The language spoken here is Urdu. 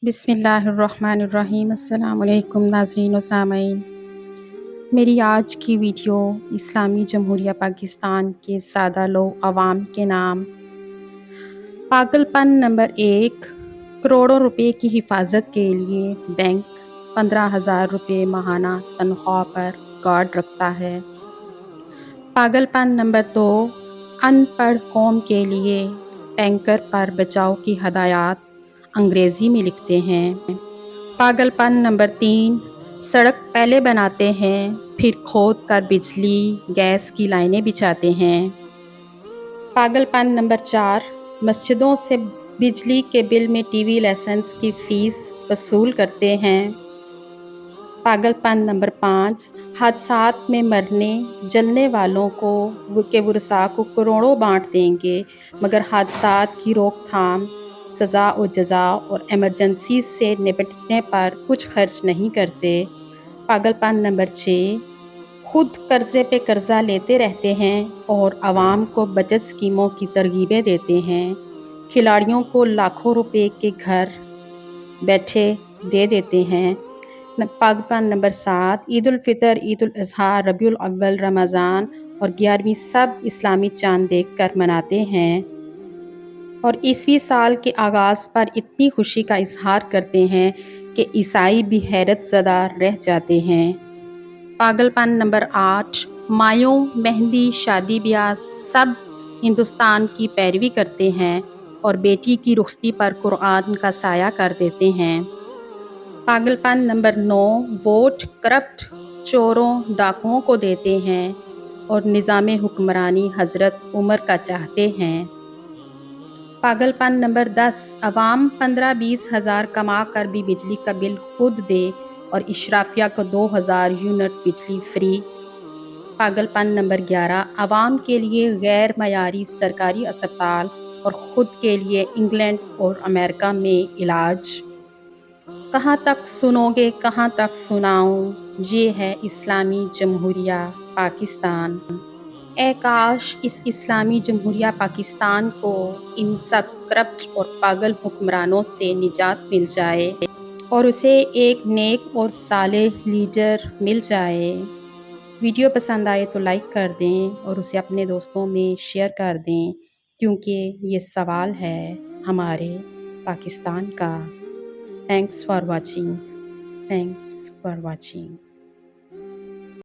بسم اللہ الرحمن الرحیم۔ السلام علیکم ناظرین و سامعین، میری آج کی ویڈیو اسلامی جمہوریہ پاکستان کے سادہ لوگ عوام کے نام پاگل پن نمبر 1، کروڑوں روپے کی حفاظت کے لیے بینک 15,000 روپے ماہانہ تنخواہ پر گارڈ رکھتا ہے۔ پاگل پن نمبر 2، ان پڑھ قوم کے لیے ٹینکر پر بچاؤ کی ہدایات انگریزی میں لکھتے ہیں۔ پاگل پن نمبر 3، سڑک پہلے بناتے ہیں پھر کھود کر بجلی گیس کی لائنیں بچھاتے ہیں۔ پاگل پن نمبر 4، مسجدوں سے بجلی کے بل میں ٹی وی لائسنس کی فیس وصول کرتے ہیں۔ پاگل پن نمبر 5، حادثات میں مرنے جلنے والوں کے ورثاء کو کروڑوں بانٹ دیں گے مگر حادثات کی روک تھام، سزا و جزا اور ایمرجنسی سے نپٹنے پر کچھ خرچ نہیں کرتے۔ پاگل پن نمبر 6، خود قرضے پہ قرضہ لیتے رہتے ہیں اور عوام کو بچت اسکیموں کی ترغیبیں دیتے ہیں۔ کھلاڑیوں کو لاکھوں روپے کے گھر بیٹھے دے دیتے ہیں۔ پاگل پن نمبر 7، عید الفطر، عید الاضحیٰ، ربیع الاول، رمضان اور 11ویں سب اسلامی چاند دیکھ کر مناتے ہیں اور عیسوی سال کے آغاز پر اتنی خوشی کا اظہار کرتے ہیں کہ عیسائی بھی حیرت زدہ رہ جاتے ہیں۔ پاگل پن نمبر 8، مایوں مہندی شادی بیاہ سب ہندوستان کی پیروی کرتے ہیں اور بیٹی کی رخصتی پر قرآن کا سایہ کر دیتے ہیں۔ پاگل پن نمبر 9، ووٹ کرپٹ چوروں ڈاکوؤں کو دیتے ہیں اور نظام حکمرانی حضرت عمر کا چاہتے ہیں۔ پاگل پن نمبر 10، عوام 15-20 ہزار کما کر بھی بجلی کا بل خود دے اور اشرافیہ کو 2000 یونٹ بجلی فری۔ پاگل پن نمبر 11، عوام کے لیے غیر معیاری سرکاری اسپتال اور خود کے لیے انگلینڈ اور امریکہ میں علاج۔ کہاں تک سنو گے کہاں تک سناؤں، یہ ہے اسلامی جمہوریہ پاکستان۔ اے کاش اس اسلامی جمہوریہ پاکستان کو ان سب کرپٹ اور پاگل حکمرانوں سے نجات مل جائے اور اسے ایک نیک اور صالح لیڈر مل جائے۔ ویڈیو پسند آئے تو لائک کر دیں اور اسے اپنے دوستوں میں شیئر کر دیں کیونکہ یہ سوال ہے ہمارے پاکستان کا۔ Thanks for watching.